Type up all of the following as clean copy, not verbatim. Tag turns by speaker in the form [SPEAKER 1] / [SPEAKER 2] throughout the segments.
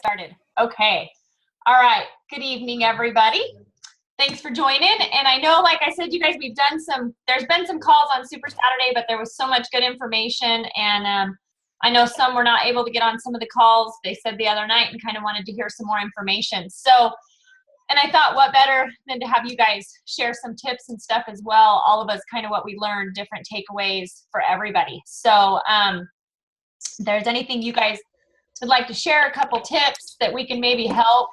[SPEAKER 1] Started. Okay. All right. Good evening, everybody. Thanks for joining. And I know, like I said, you guys, there's been some calls on Super Saturday, but there was so much good information. And I know some were not able to get on some of the calls, they said the other night, and kind of wanted to hear some more information. So, and I thought what better than to have you guys share some tips and stuff as well. All of us kind of what we learned, different takeaways for everybody. So if there's anything you guys would like to share, a couple tips that we can maybe help.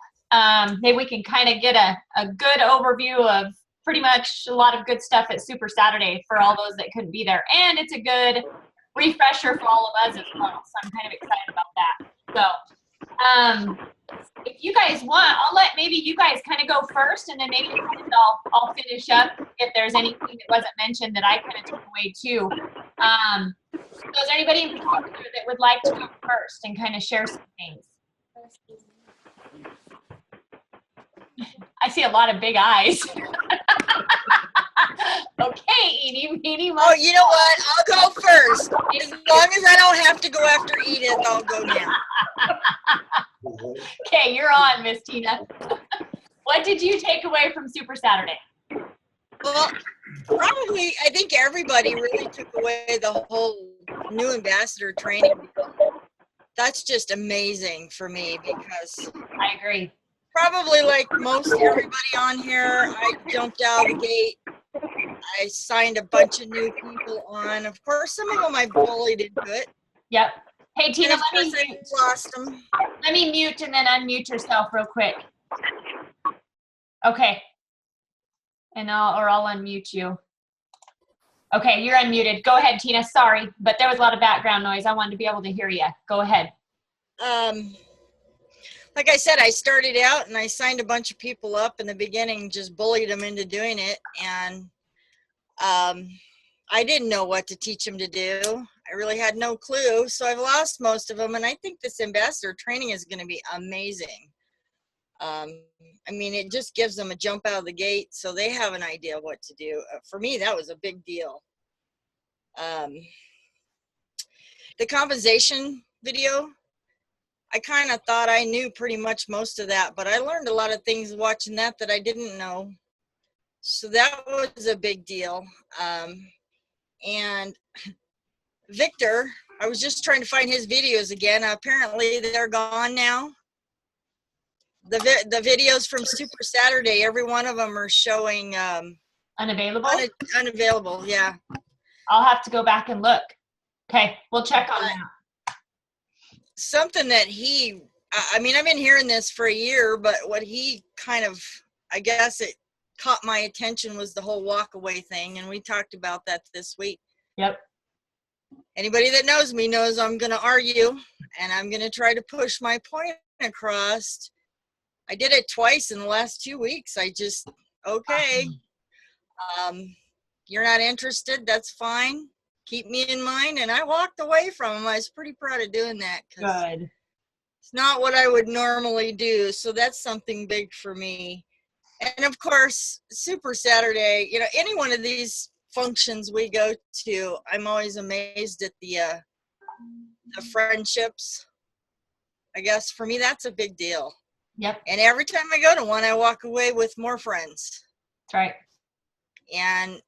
[SPEAKER 1] Maybe we can kind of get a good overview of pretty much a lot of good stuff at Super Saturday for all those that couldn't be there. And it's a good refresher for all of us as well. So I'm kind of excited about that. So if you guys want, I'll let maybe you guys kind of go first, and then maybe I'll finish up if there's anything that wasn't mentioned that I kind of took away too. So is there anybody in particular that would like to go first and kind of share some things? I see a lot of big eyes. Okay, Edie,
[SPEAKER 2] oh, you know what? I'll go first. As long as I don't have to go after Edith, I'll go now.
[SPEAKER 1] Okay, you're on, Miss Tina. What did you take away from Super Saturday?
[SPEAKER 2] Well, probably, I think everybody really took away the whole new ambassador training. That's just amazing for me because
[SPEAKER 1] I agree.
[SPEAKER 2] Probably like most everybody on here, I jumped out of the gate. I signed a bunch of new people on. Of course, some of them I bullied into it.
[SPEAKER 1] Yep. Hey, Tina, let me mute and then unmute yourself real quick. Okay. And I'll unmute you. Okay, you're unmuted. Go ahead, Tina. Sorry, but there was a lot of background noise. I wanted to be able to hear you. Go ahead.
[SPEAKER 2] Like I said, I started out and I signed a bunch of people up in the beginning, just bullied them into doing it. And I didn't know what to teach them to do. I really had no clue. So I've lost most of them. And I think this ambassador training is going to be amazing. I mean, it just gives them a jump out of the gate so they have an idea of what to do. For me, that was a big deal. The compensation video, I kind of thought I knew pretty much most of that, but I learned a lot of things watching that I didn't know. So that was a big deal. And Victor, I was just trying to find his videos again. Apparently they're gone now. The videos from Super Saturday, every one of them are showing
[SPEAKER 1] unavailable.
[SPEAKER 2] Unavailable, yeah.
[SPEAKER 1] I'll have to go back and look. Okay, we'll check on that.
[SPEAKER 2] Something that I mean, I've been hearing this for a year, but what he kind of, I guess it caught my attention was the whole walk away thing. And we talked about that this week.
[SPEAKER 1] Yep.
[SPEAKER 2] Anybody that knows me knows I'm going to argue and I'm going to try to push my point across. I did it twice in the last 2 weeks. I just, okay. You're not interested. That's fine. Keep me in mind. And I walked away from him. I was pretty proud of doing that.
[SPEAKER 1] Good.
[SPEAKER 2] It's not what I would normally do. So that's something big for me. And of course, Super Saturday, you know, any one of these functions we go to, I'm always amazed at the friendships. I guess for me, that's a big deal.
[SPEAKER 1] Yep.
[SPEAKER 2] And every time I go to one, I walk away with more friends.
[SPEAKER 1] That's right.
[SPEAKER 2] And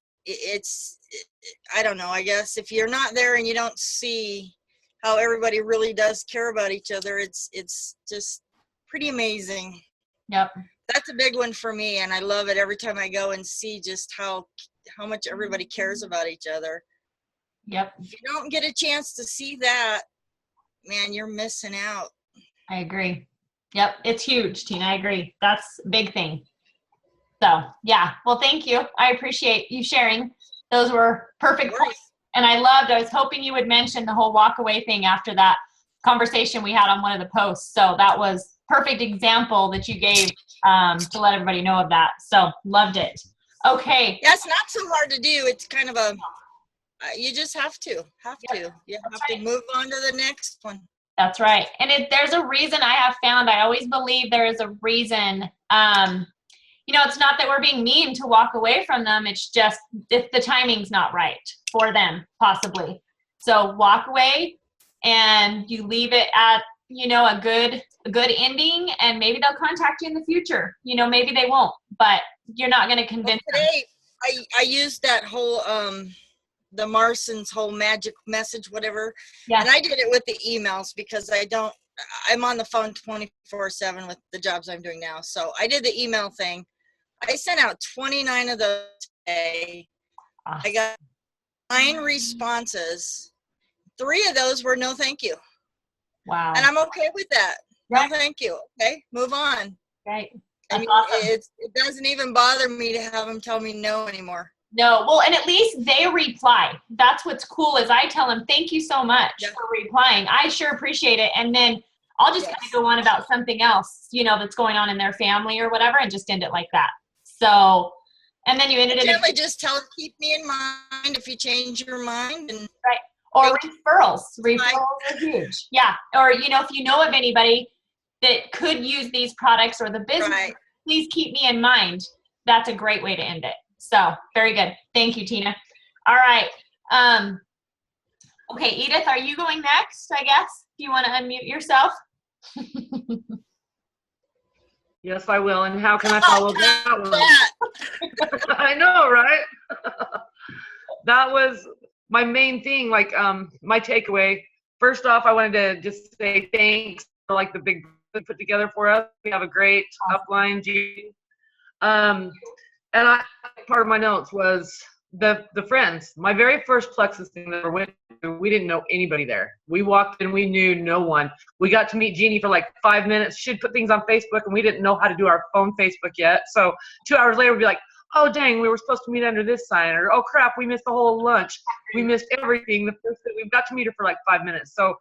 [SPEAKER 2] I don't know, I guess if you're not there and you don't see how everybody really does care about each other, it's just pretty amazing.
[SPEAKER 1] Yep.
[SPEAKER 2] That's a big one for me, and I love it every time I go and see just how much everybody cares about each other.
[SPEAKER 1] Yep.
[SPEAKER 2] If you don't get a chance to see that, man, you're missing out.
[SPEAKER 1] I agree. Yep, it's huge, Tina. I agree. That's a big thing. So, yeah. Well, thank you. I appreciate you sharing. Those were perfect points. And I was hoping you would mention the whole walk away thing after that conversation we had on one of the posts. So that was perfect example that you gave to let everybody know of that. So loved it. Okay.
[SPEAKER 2] That's not so hard to do. It's kind of you just have to. You have to move on to the next one.
[SPEAKER 1] That's right. And there's a reason I have found, I always believe there is a reason, you know, it's not that we're being mean to walk away from them. It's just if the timing's not right for them, possibly. So walk away and you leave it at you know, a good ending, and maybe they'll contact you in the future. You know, maybe they won't, but you're not going to convince them.
[SPEAKER 2] Today, I used that whole the Marson's whole magic message, whatever.
[SPEAKER 1] Yeah.
[SPEAKER 2] And I did it with the emails because I'm on the phone 24/7 with the jobs I'm doing now. So I did the email thing. I sent out 29 of those today. I got 9 responses. 3 of those were no thank you.
[SPEAKER 1] Wow.
[SPEAKER 2] And I'm okay with that.
[SPEAKER 1] Right.
[SPEAKER 2] No thank you. Okay, move on.
[SPEAKER 1] Right.
[SPEAKER 2] I mean,
[SPEAKER 1] awesome.
[SPEAKER 2] it doesn't even bother me to have them tell me no anymore.
[SPEAKER 1] No, well, and at least they reply. That's what's cool is I tell them, thank you so much for replying. I sure appreciate it. And then I'll just kind of go on about something else, you know, that's going on in their family or whatever, and just end it like that. So, and then you ended it.
[SPEAKER 2] Generally just tell them, keep me in mind if you change your mind. And
[SPEAKER 1] right. Or referrals. Referrals are huge. Yeah. Or, you know, if you know of anybody that could use these products or the business, please keep me in mind. That's a great way to end it. So very good. Thank you, Tina. All right. Okay, Edith, are you going next, I guess? Do you want to unmute yourself?
[SPEAKER 3] Yes, I will. And how can I follow that one? I know, right? That was my main thing, like my takeaway. First off, I wanted to just say thanks for like the big put together for us. We have a great upline, Gene. And part of my notes was the friends. My very first Plexus thing that we went to, we didn't know anybody there. We walked in, we knew no one. We got to meet Jeannie for like 5 minutes. She'd put things on Facebook, and we didn't know how to do our phone Facebook yet. So 2 hours later, we'd be like, oh, dang, we were supposed to meet under this sign. Or, oh, crap, we missed the whole lunch. We missed everything. We've got to meet her for like 5 minutes. So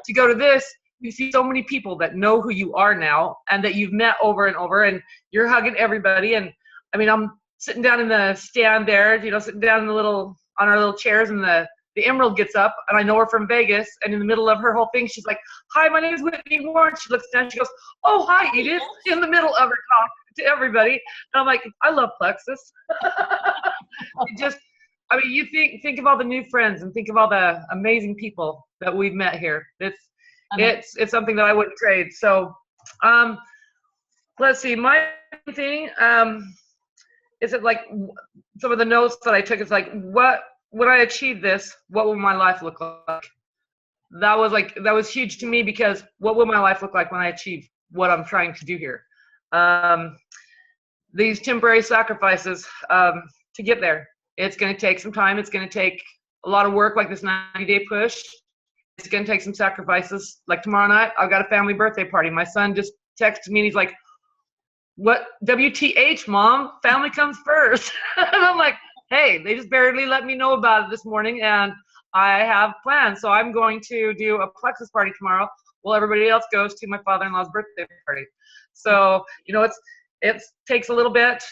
[SPEAKER 3] to go to this, you see so many people that know who you are now and that you've met over and over, and you're hugging everybody. And, I mean, I'm sitting down in the stand there, you know, sitting down in on our little chairs, and the Emerald gets up, and I know her from Vegas, and in the middle of her whole thing, she's like, hi, my name is Whitney Warren. She looks down, she goes, oh, hi, Edith, in the middle of her talk to everybody. And I'm like, I love Plexus. I mean, you think of all the new friends and think of all the amazing people that we've met here. It's something that I wouldn't trade. So let's see, my thing, is it like some of the notes that I took? It's like, when I achieve this, what will my life look like? That was huge to me, because what will my life look like when I achieve what I'm trying to do here? These temporary sacrifices to get there. It's going to take some time. It's going to take a lot of work, like this 90-day push. It's going to take some sacrifices. Like tomorrow night, I've got a family birthday party. My son just texted me, and he's like, what, WTH, Mom? Family comes first. And I'm like, hey, they just barely let me know about it this morning, and I have plans. So I'm going to do a Plexus party tomorrow while everybody else goes to my father-in-law's birthday party. So, you know, it takes a little bit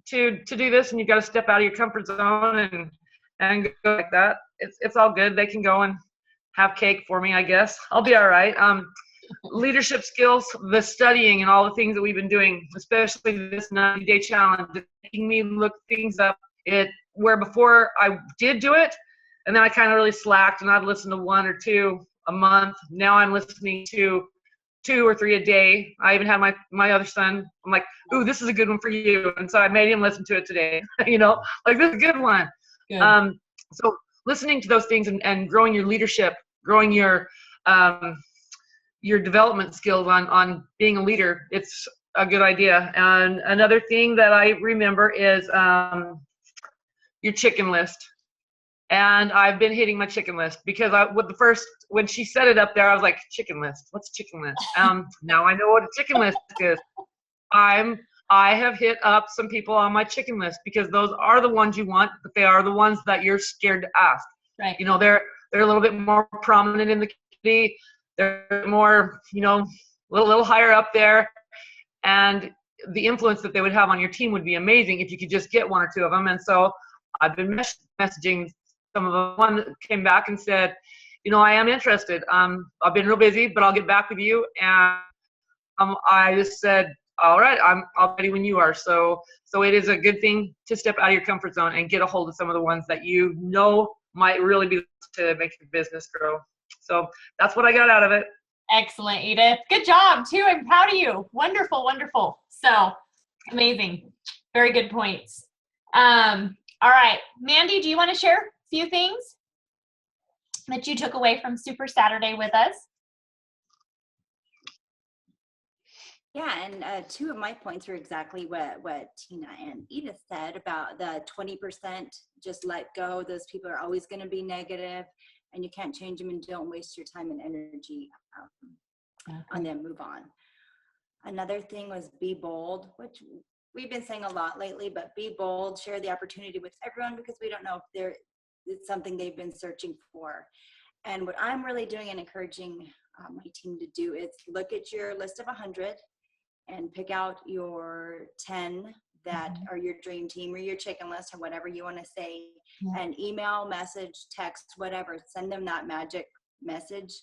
[SPEAKER 3] to do this, and you've got to step out of your comfort zone and go like that. It's all good. They can go and have cake for me, I guess. I'll be all right. Leadership skills, the studying and all the things that we've been doing, especially this 90-day challenge, making me look things up. Where before I did do it, and then I kind of really slacked, and I'd listen to 1 or 2 a month. Now I'm listening to 2 or 3 a day. I even had my other son. I'm like, ooh, this is a good one for you, and so I made him listen to it today. You know, like, this is a good one. Good. So listening to those things and growing your leadership, growing your development skills on being a leader, it's a good idea. And another thing that I remember is your chicken list. And I've been hitting my chicken list, because when she set it up there, I was like, chicken list, what's a chicken list? Now I know what a chicken list is. I have hit up some people on my chicken list, because those are the ones you want, but they are the ones that you're scared to ask. Right. You know, they're a little bit more prominent in the community. They're more, you know, a little higher up there, and the influence that they would have on your team would be amazing if you could just get 1 or 2 of them. And so I've been messaging some of them. One came back and said, you know, I am interested. I've been real busy, but I'll get back with you. And I just said, all right, I'll be ready when you are. So it is a good thing to step out of your comfort zone and get a hold of some of the ones that you know might really be to make your business grow. So that's what I got out of it.
[SPEAKER 1] Excellent, Edith. Good job too. I'm proud of you. Wonderful, wonderful. So amazing. Very good points. All right, Mandy, do you want to share a few things that you took away from Super Saturday with us?
[SPEAKER 4] Yeah, and two of my points are exactly what Tina and Edith said about the 20%, just let go. Those people are always going to be negative, and you can't change them, and don't waste your time and energy on them. Move on. Another thing was be bold, which we've been saying a lot lately, but be bold, share the opportunity with everyone, because we don't know if it's something they've been searching for. And what I'm really doing and encouraging my team to do is look at your list of 100 and pick out your 10 that are your dream team or your chicken list or whatever you want to say, and email, message, text, whatever, send them that magic message.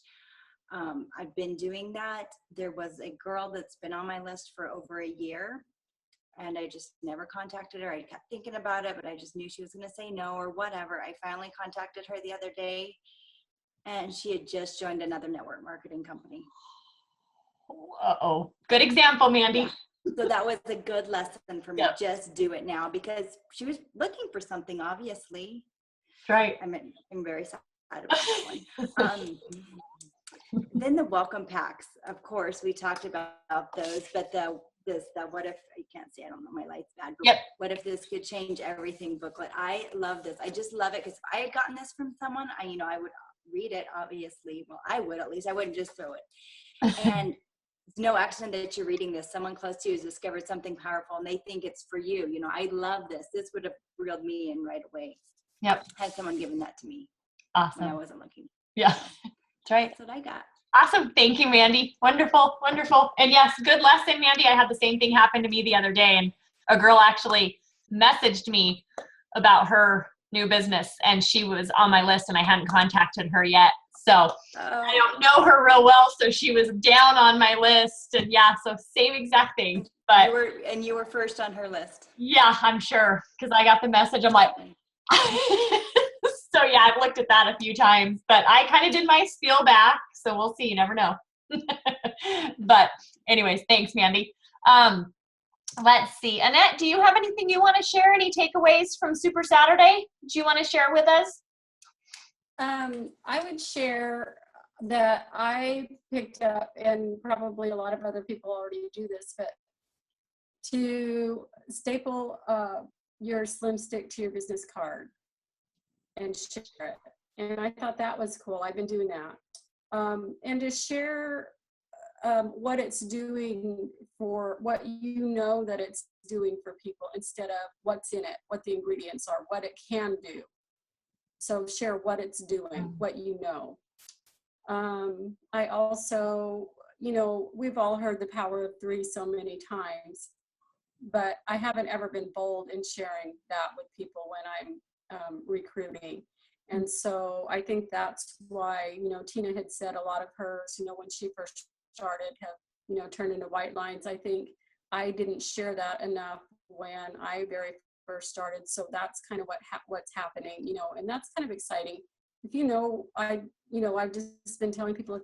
[SPEAKER 4] I've been doing that. There was a girl that's been on my list for over a year, and I just never contacted her. I kept thinking about it, but I just knew she was going to say no or whatever. I finally contacted her the other day, and she had just joined another network marketing company.
[SPEAKER 1] Uh-oh. Good example, Mandy.
[SPEAKER 4] Yeah. So that was a good lesson for me. Yep. Just do it now, because she was looking for something, obviously.
[SPEAKER 1] Right.
[SPEAKER 4] I'm very sad about that one. Then the welcome packs. Of course, we talked about those, but the what if, I can't see, I don't know, my light's bad, but what if this could change everything booklet. I love this. I just love it, because if I had gotten this from someone, I would read it, obviously. Well, I would, at least. I wouldn't just throw it. And it's no accident that you're reading this. Someone close to you has discovered something powerful, and they think it's for you. I love this. This would have reeled me in right away.
[SPEAKER 1] Yep.
[SPEAKER 4] Had someone given that to me.
[SPEAKER 1] Awesome.
[SPEAKER 4] When I wasn't looking.
[SPEAKER 1] Yeah. That's right.
[SPEAKER 4] That's what I got.
[SPEAKER 1] Awesome. Thank you, Mandy. Wonderful. Wonderful. And yes, good lesson, Mandy. I had the same thing happen to me the other day, and a girl actually messaged me about her new business, and she was on my list, and I hadn't contacted her yet. So I don't know her real well, so she was down on my list, and so same exact thing. But
[SPEAKER 4] you were first on her list.
[SPEAKER 1] Yeah, I'm sure, because I got the message. I'm like, so I've looked at that a few times, but I kind of did my spiel back, so we'll see. You never know. But anyways, thanks, Mandy. Let's see. Annette, do you have anything you want to share? Any takeaways from Super Saturday? Do you want to share with us?
[SPEAKER 5] I would share that I picked up, and probably a lot of other people already do this, but to staple your slim stick to your business card and share it. And I thought that was cool. I've been doing that. And to share what it's doing for what that it's doing for people, instead of what's in it, what the ingredients are, what it can do. So share what it's doing, what you know. I also, we've all heard the power of 3 so many times, but I haven't ever been bold in sharing that with people when I'm recruiting. And so I think that's why, Tina had said a lot of hers, when she first started have, turned into white lines. I think I didn't share that enough when I very first started. So that's kind of what's happening, and that's kind of exciting. If I've just been telling people, if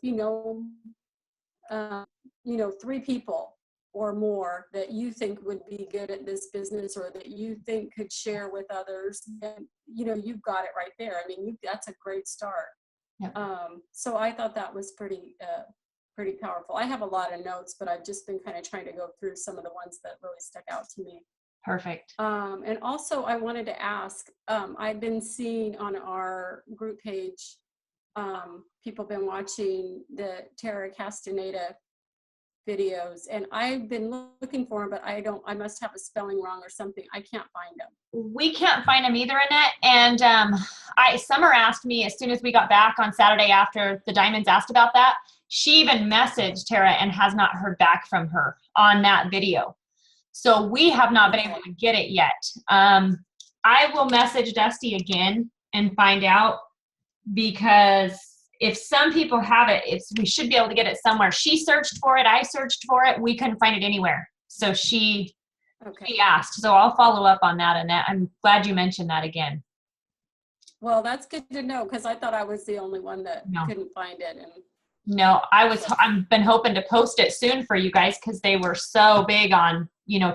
[SPEAKER 5] 3 people or more that you think would be good at this business, or that you think could share with others, then you've got it right there. I mean, that's a great start. Yeah. So I thought that was pretty powerful. I have a lot of notes, but I've just been kind of trying to go through some of the ones that really stuck out to me.
[SPEAKER 1] Perfect.
[SPEAKER 5] And also I wanted to ask, I've been seeing on our group page, people have been watching the Tara Castaneda videos, and I've been looking for them, but I must have a spelling wrong or something. I can't find them.
[SPEAKER 1] We can't find them either, Annette. And Summer asked me as soon as we got back on Saturday after the Diamonds asked about that. She even messaged Tara and has not heard back from her on that video. So we have not been able to get it yet. I will message Dusty again and find out, because if some people have it, we should be able to get it somewhere. She searched for it. I searched for it. We couldn't find it anywhere. So she asked. So I'll follow up on that, Annette. I'm glad you mentioned that again.
[SPEAKER 5] Well, that's good to know, because I thought I was the only one that couldn't find it. And
[SPEAKER 1] No, I've been hoping to post it soon for you guys because they were so big on,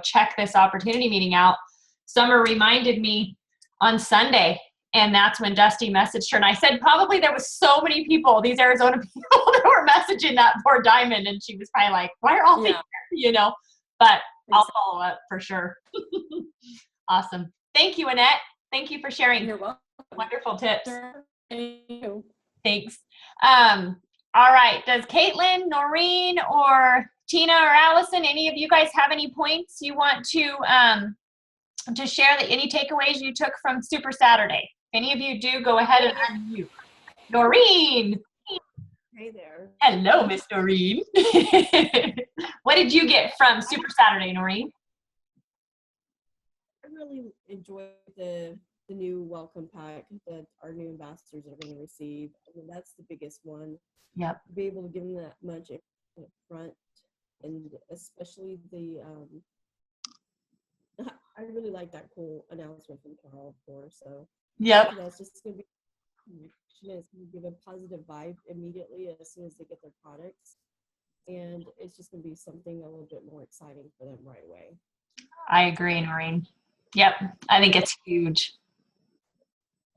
[SPEAKER 1] check this opportunity meeting out. Summer reminded me on Sunday, and that's when Dusty messaged her. And I said, probably there was so many people, these Arizona people that were messaging that poor Diamond. And she was probably like, why are all these here? But I'll follow up for sure. Awesome. Thank you, Annette. Thank you for sharing.
[SPEAKER 5] You're welcome.
[SPEAKER 1] Wonderful tips.
[SPEAKER 5] Thank you.
[SPEAKER 1] Thanks. All right. Does Caitlin, Noreen, or Tina or Allison, any of you guys have any points you want to share, that any takeaways you took from Super Saturday? If any of you do, go ahead and unmute. Noreen.
[SPEAKER 6] Hey there.
[SPEAKER 1] Hello, Miss Noreen. What did you get from Super Saturday, Noreen?
[SPEAKER 6] I really enjoyed the new welcome pack that our new ambassadors are going to receive. I mean, that's the biggest one.
[SPEAKER 1] Yep.
[SPEAKER 6] To be able to give them that much up front, and especially the I really like that cool announcement from Carl, of course. So
[SPEAKER 1] Yep.
[SPEAKER 6] that's just going to be, it's going to give a positive vibe immediately as soon as they get their products, and it's just going to be something a little bit more exciting for them right away.
[SPEAKER 1] I agree, Noreen. Yep. I think it's huge.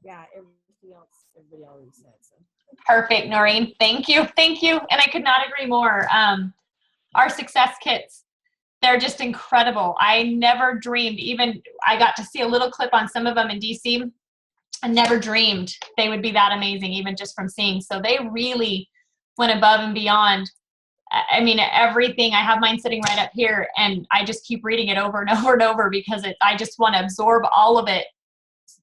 [SPEAKER 6] Yeah, everything else everybody already said. So.
[SPEAKER 1] Perfect, Noreen. Thank you. Thank you. And I could not agree more. Our success kits, they're just incredible. I never dreamed, even I got to see a little clip on some of them in DC. I never dreamed they would be that amazing, even just from seeing. So they really went above and beyond. I mean, everything. I have mine sitting right up here, and I just keep reading it over and over and over because I just want to absorb all of it,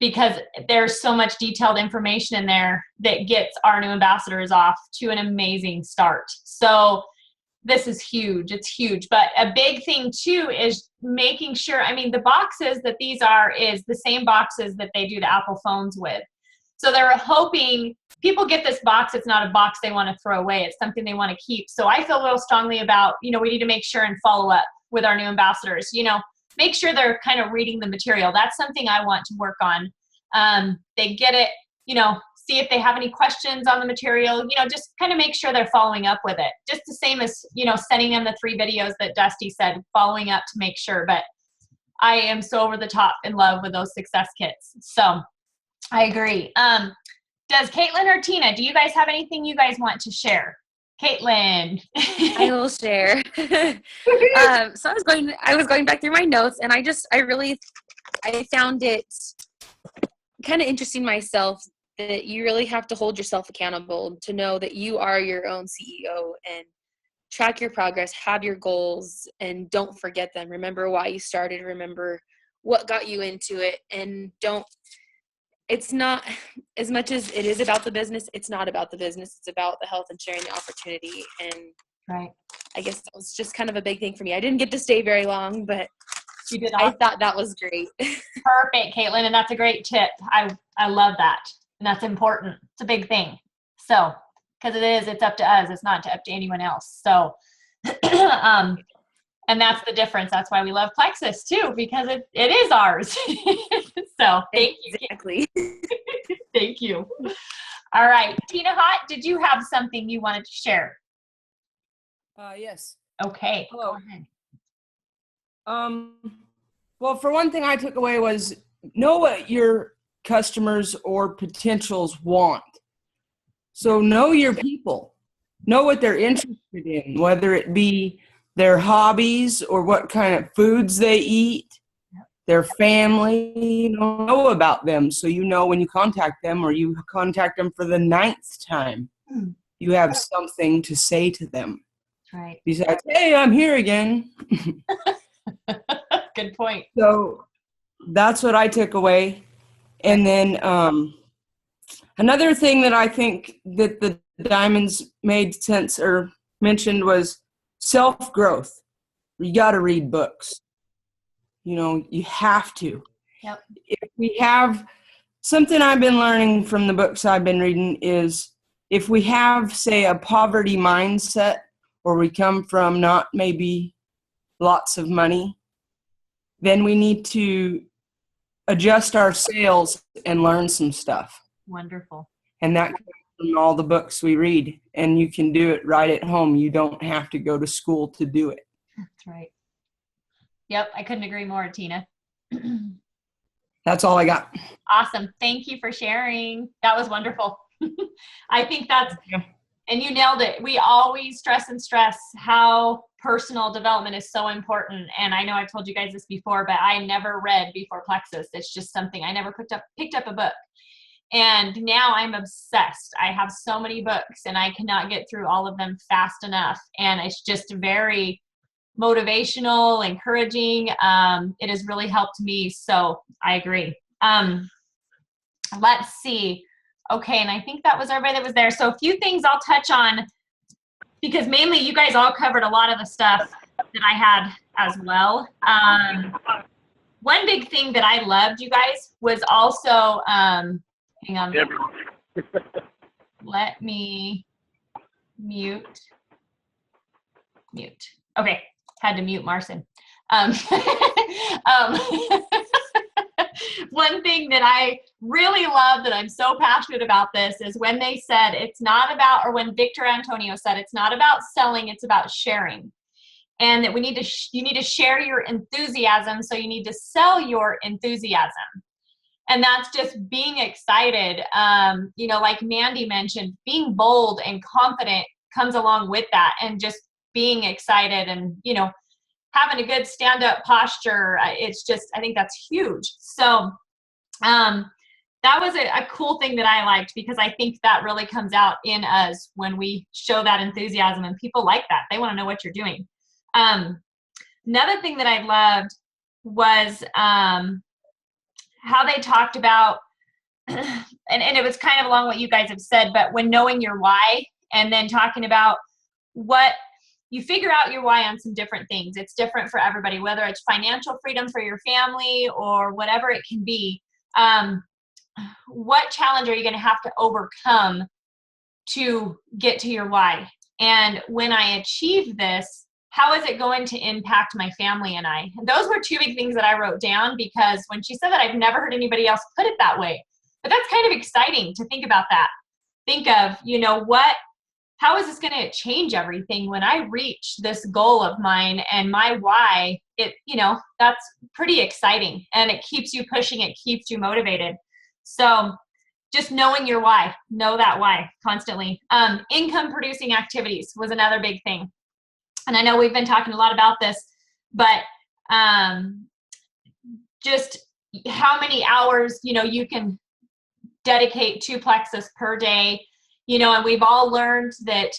[SPEAKER 1] because there's so much detailed information in there that gets our new ambassadors off to an amazing start. So this is huge. It's huge. But a big thing too is making sure, I mean, the boxes that these are is the same boxes that they do the Apple phones with. So they were hoping people get this box. It's not a box they want to throw away. It's something they want to keep. So I feel real strongly about, we need to make sure and follow up with our new ambassadors, make sure they're kind of reading the material. That's something I want to work on. They get it, see if they have any questions on the material, just kind of make sure they're following up with it. Just the same as, sending them the 3 videos that Dusty said, following up to make sure. But I am so over the top in love with those success kits. So I agree. Does Caitlin or Tina, do you guys have anything you guys want to share? Caitlin.
[SPEAKER 7] I will share. So I was going back through my notes, and I found it kind of interesting myself that you really have to hold yourself accountable to know that you are your own CEO, and track your progress, have your goals, and don't forget them. Remember why you started, remember what got you into it, and it's not, as much as it is about the business, it's not about the business. It's about the health and sharing the opportunity. And
[SPEAKER 1] Right.
[SPEAKER 7] I guess that was just kind of a big thing for me. I didn't get to stay very long, but
[SPEAKER 1] You did
[SPEAKER 7] I
[SPEAKER 1] awesome.
[SPEAKER 7] thought that was great.
[SPEAKER 1] Perfect, Caitlin, and that's a great tip. I love that, and that's important. It's a big thing. So, because it's up to us. It's not up to anyone else. So, and that's the difference. That's why we love Plexus too, because it is ours. So, thank you.
[SPEAKER 7] Exactly.
[SPEAKER 1] Thank you. All right, Tina Hott, did you have something you wanted to share?
[SPEAKER 8] Yes.
[SPEAKER 1] Okay.
[SPEAKER 8] Hello.
[SPEAKER 1] Go ahead.
[SPEAKER 8] Well, for one thing I took away was know what your customers or potentials want. So know your people, know what they're interested in, whether it be their hobbies or what kind of foods they eat, their family, know about them. So when you contact them or you contact them for the 9th time, you have something to say to them.
[SPEAKER 1] Right.
[SPEAKER 8] Besides, hey, I'm here again.
[SPEAKER 1] Good point.
[SPEAKER 8] So that's what I took away. And then another thing that I think that the Diamonds made sense or mentioned was self-growth. You got to read books. You have to.
[SPEAKER 1] Yep.
[SPEAKER 8] If we have something I've been learning from the books I've been reading is if we have, say, a poverty mindset, or we come from not maybe lots of money, then we need to adjust our sales and learn some stuff.
[SPEAKER 1] Wonderful.
[SPEAKER 8] And that from all the books we read, and you can do it right at home. You don't have to go to school to do it.
[SPEAKER 1] That's right. Yep, I couldn't agree more, Tina.
[SPEAKER 8] That's all I got.
[SPEAKER 1] Awesome. Thank you for sharing. That was wonderful. I think that's,
[SPEAKER 8] Yeah.
[SPEAKER 1] and you nailed it. We always stress how personal development is so important. And I know I've told you guys this before, but I never read before Plexus. It's just something I never picked up a book. And now I'm obsessed. I have so many books and I cannot get through all of them fast enough. And it's just very motivational, encouraging. It has really helped me. So I agree. Let's see. Okay. And I think that was everybody that was there. So a few things I'll touch on, because mainly you guys all covered a lot of the stuff that I had as well. One big thing that I loved, you guys, was also, hang on. Let me mute. Okay. Had to mute Marcin. One thing that I really love, that I'm so passionate about this, is when they said it's not about, or when Victor Antonio said it's not about selling, it's about sharing. And that we need to, you need to share your enthusiasm, so you need to sell your enthusiasm. And that's just being excited. You know, like Mandy mentioned, being bold and confident comes along with that, and just being excited and, you know, having a good stand-up posture. It's just, I think that's huge. So that was a cool thing that I liked, because I think that really comes out in us when we show that enthusiasm, and people like that. They want to know what you're doing. Another thing that I loved was how they talked about, and it was kind of along what you guys have said, but when knowing your why, and then talking about what you figure out your why on some different things. It's different for everybody, whether it's financial freedom for your family or whatever it can be. What challenge are you going to have to overcome to get to your why? And when I achieve this, how is it going to impact my family and I? And those were two big things that I wrote down, because when she said that, I've never heard anybody else put it that way. But that's kind of exciting to think about that. Think of, you know, how is this going to change everything when I reach this goal of mine and my why? You know, that's pretty exciting, and it keeps you pushing, it keeps you motivated. So just knowing your why, know that why constantly. Income producing activities was another big thing. And I know we've been talking a lot about this, but just how many hours, you know, you can dedicate to Plexus per day. You know, and we've all learned that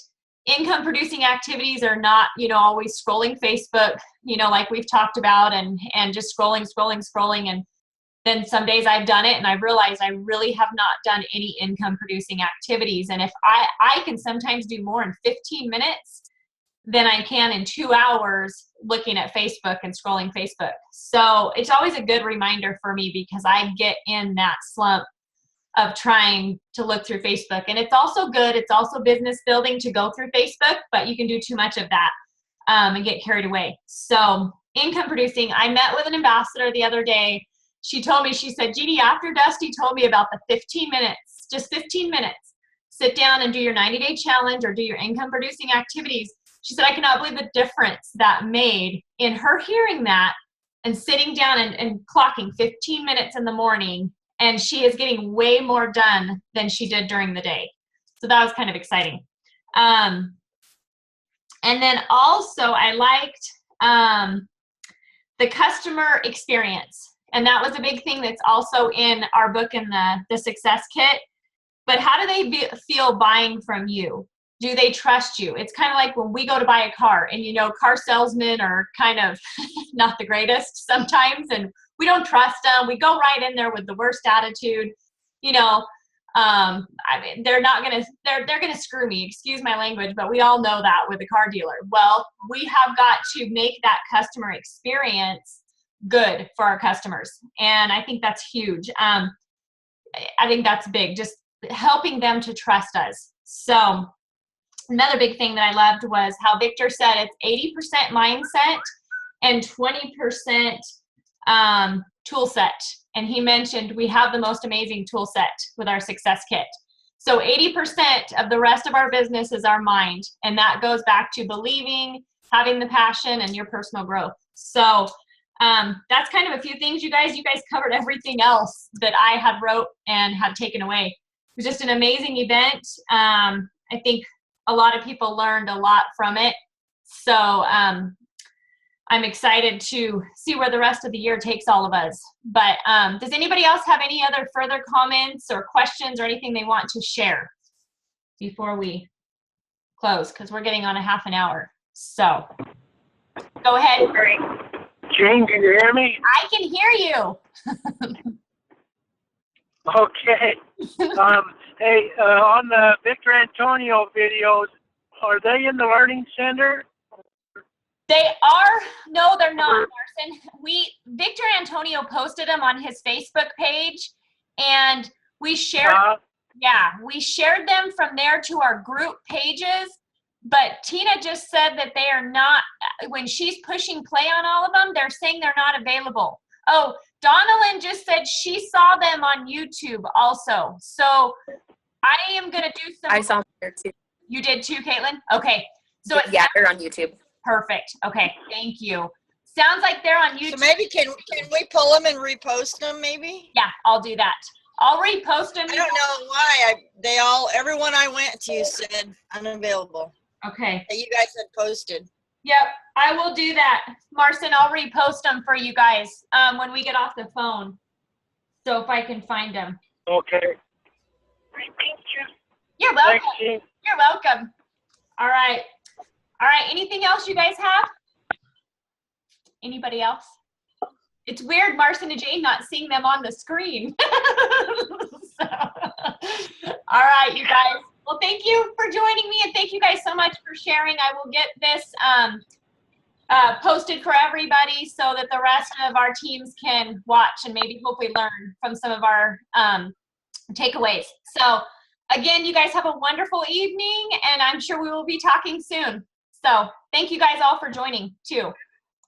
[SPEAKER 1] income producing activities are not, you know, always scrolling Facebook, you know, like we've talked about, and just scrolling. And then some days I've done it and I've realized I really have not done any income producing activities. And if I can sometimes do more in 15 minutes than I can in 2 hours looking at Facebook and scrolling Facebook. So it's always a good reminder for me, because I get in that slump of trying to look through Facebook. And it's also good. It's also business building to go through Facebook, but you can do too much of that and get carried away. So income producing, I met with an ambassador the other day. She told me, she said, Jeannie, after Dusty told me about the 15 minutes, just 15 minutes, sit down and do your 90-day challenge or do your income producing activities. She said, I cannot believe the difference that made in her hearing that and sitting down and clocking 15 minutes in the morning. And she is getting way more done than she did during the day. So that was kind of exciting. And then also I liked the customer experience. And that was a big thing that's also in our book in the Success Kit. But how do they feel buying from you? Do they trust you? It's kind of like when we go to buy a car, and you know, car salesmen are kind of not the greatest sometimes, and we don't trust them. We go right in there with the worst attitude. You know, I mean, they're going to screw me, excuse my language, but we all know that with a car dealer. Well, we have got to make that customer experience good for our customers. And I think that's huge. I think that's big, just helping them to trust us. So another big thing that I loved was how Victor said it's 80% mindset and 20% tool set. And he mentioned we have the most amazing tool set with our Success Kit. So 80% of the rest of our business is our mind. And that goes back to believing, having the passion, and your personal growth. So that's kind of a few things, you guys covered everything else that I had wrote and had taken away. It was just an amazing event. I think a lot of people learned a lot from it. So I'm excited to see where the rest of the year takes all of us. But does anybody else have any other further comments or questions or anything they want to share before we close? Because we're getting on a half an hour. So go ahead.
[SPEAKER 9] Jane, can you hear me?
[SPEAKER 1] I can hear you.
[SPEAKER 9] Okay. Hey, on the Victor Antonio videos, are they in the Learning Center?
[SPEAKER 1] They are. No, they're not, Marson. Victor Antonio posted them on his Facebook page, and we shared. We shared them from there to our group pages. But Tina just said that they are not. When she's pushing play on all of them, they're saying they're not available. Oh, Donalyn just said she saw them on YouTube also. So I am gonna do some.
[SPEAKER 7] I saw them there too.
[SPEAKER 1] You did too, Caitlin? Okay. So
[SPEAKER 7] Yeah, they're on YouTube.
[SPEAKER 1] Perfect. Okay, thank you. Sounds like they're on YouTube.
[SPEAKER 2] So maybe can we pull them and repost them maybe?
[SPEAKER 1] Yeah, I'll do that. I'll repost them.
[SPEAKER 2] I don't know why everyone I went to said unavailable.
[SPEAKER 1] Okay.
[SPEAKER 2] That you guys had posted.
[SPEAKER 1] Yep, I will do that. Marson, I'll repost them for you guys when we get off the phone. So if I can find them.
[SPEAKER 9] Okay.
[SPEAKER 1] You're welcome.
[SPEAKER 9] Thanks, Jane.
[SPEAKER 1] You're welcome. All right. All right, anything else you guys have? Anybody else? It's weird, Marson and Jane, not seeing them on the screen. So, all right, you guys. Well, thank you for joining me, and thank you guys so much for sharing. I will get this posted for everybody so that the rest of our teams can watch and maybe hopefully learn from some of our takeaways. So, again, you guys have a wonderful evening, and I'm sure we will be talking soon. So thank you guys all for joining too.